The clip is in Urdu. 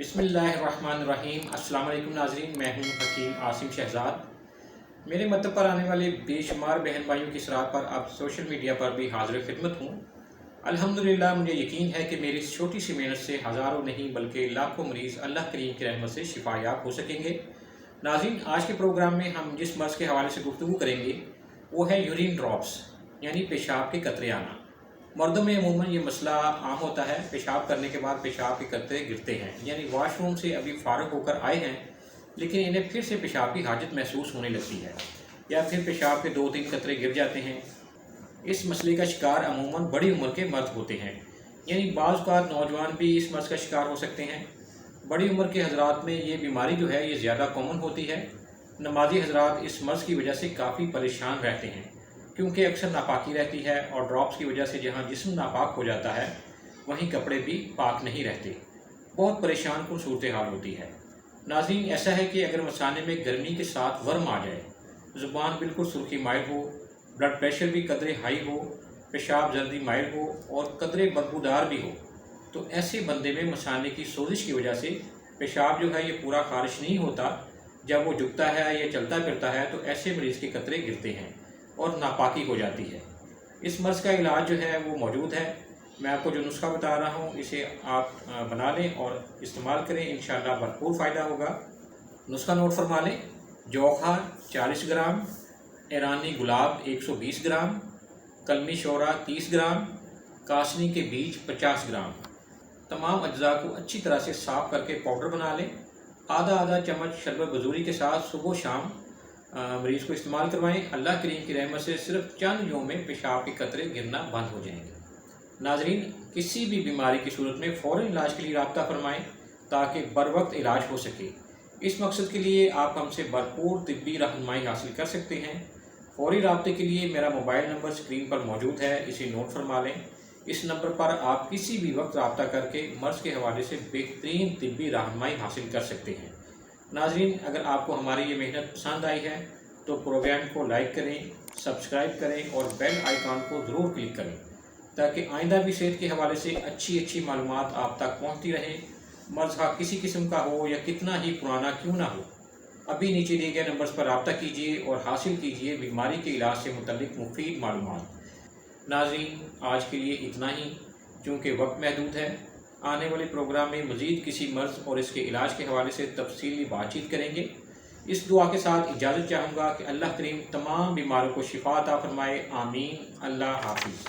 بسم اللہ الرحمن الرحیم۔ السلام علیکم ناظرین، میں ہوں حکیم عاصم شہزاد۔ میرے مطلب پر آنے والے بے شمار بہن بھائیوں کی اصرار پر اب سوشل میڈیا پر بھی حاضر خدمت ہوں۔ الحمدللہ مجھے یقین ہے کہ میری اس چھوٹی سی محنت سے ہزاروں نہیں بلکہ لاکھوں مریض اللہ کریم کی رحمت سے شفا یاب ہو سکیں گے۔ ناظرین، آج کے پروگرام میں ہم جس مرض کے حوالے سے گفتگو کریں گے وہ ہے یورین ڈراپس، یعنی پیشاب کے قطرے آنا۔ مردوں میں عموماً یہ مسئلہ عام ہوتا ہے، پیشاب کرنے کے بعد پیشاب کے قطرے گرتے ہیں، یعنی واش روم سے ابھی فارغ ہو کر آئے ہیں لیکن انہیں پھر سے پیشاب کی حاجت محسوس ہونے لگتی ہے، یا پھر پیشاب کے 2-3 قطرے گر جاتے ہیں۔ اس مسئلے کا شکار عموماً بڑی عمر کے مرد ہوتے ہیں، یعنی بعض اوقات نوجوان بھی اس مرض کا شکار ہو سکتے ہیں۔ بڑی عمر کے حضرات میں یہ بیماری جو ہے یہ زیادہ کامن ہوتی ہے۔ نمازی حضرات اس مرض کی وجہ سے کافی پریشان رہتے ہیں، کیونکہ اکثر ناپاکی رہتی ہے اور ڈراپس کی وجہ سے جہاں جسم ناپاک ہو جاتا ہے وہیں کپڑے بھی پاک نہیں رہتے۔ بہت پریشان کن صورتحال ہوتی ہے۔ ناظرین، ایسا ہے کہ اگر مثانے میں گرمی کے ساتھ ورم آ جائے، زبان بالکل سرخی مائل ہو، بلڈ پریشر بھی قدرے ہائی ہو، پیشاب زردی مائل ہو اور قدرے بدبودار بھی ہو، تو ایسے بندے میں مثانے کی سوزش کی وجہ سے پیشاب جو ہے یہ پورا خارج نہیں ہوتا۔ جب وہ جھکتا ہے یا چلتا پھرتا ہے تو ایسے مریض کے قطرے گرتے ہیں اور ناپاکی ہو جاتی ہے۔ اس مرض کا علاج جو ہے وہ موجود ہے۔ میں آپ کو جو نسخہ بتا رہا ہوں اسے آپ بنا لیں اور استعمال کریں، انشاءاللہ بھرپور فائدہ ہوگا۔ نسخہ نوٹ فرما لیں: جوخار 40 گرام، ایرانی گلاب 120 گرام، کلمی شورا 30 گرام، کاسنی کے بیج 50 گرام۔ تمام اجزاء کو اچھی طرح سے صاف کر کے پاؤڈر بنا لیں۔ آدھا چمچ شربت بزوری کے ساتھ صبح و شام مریض کو استعمال کروائیں۔ اللہ کریم کی رحمت سے صرف چند یوم میں پیشاب کے قطرے گرنا بند ہو جائیں گے۔ ناظرین، کسی بھی بیماری کی صورت میں فوراً علاج کے لیے رابطہ فرمائیں تاکہ بر وقت علاج ہو سکے۔ اس مقصد کے لیے آپ ہم سے بھرپور طبی رہنمائی حاصل کر سکتے ہیں۔ فوری رابطے کے لیے میرا موبائل نمبر اسکرین پر موجود ہے، اسے نوٹ فرما لیں۔ اس نمبر پر آپ کسی بھی وقت رابطہ کر کے مرض کے حوالے سے بہترین طبی رہنمائی حاصل کر سکتے ہیں۔ ناظرین، اگر آپ کو ہماری یہ محنت پسند آئی ہے تو پروگرام کو لائک کریں، سبسکرائب کریں اور بیل آئیکن کو ضرور کلک کریں تاکہ آئندہ بھی صحت کے حوالے سے اچھی معلومات آپ تک پہنچتی رہیں۔ مرض کسی قسم کا ہو یا کتنا ہی پرانا کیوں نہ ہو، ابھی نیچے دیے گئے نمبرز پر رابطہ کیجیے اور حاصل کیجیے بیماری کے علاج سے متعلق مفید معلومات۔ ناظرین، آج کے لیے اتنا ہی، چونکہ وقت محدود ہے۔ آنے والے پروگرام میں مزید کسی مرض اور اس کے علاج کے حوالے سے تفصیلی بات چیت کریں گے۔ اس دعا کے ساتھ اجازت چاہوں گا کہ اللہ کریم تمام بیماروں کو شفا عطا فرمائے، آمین۔ اللہ حافظ۔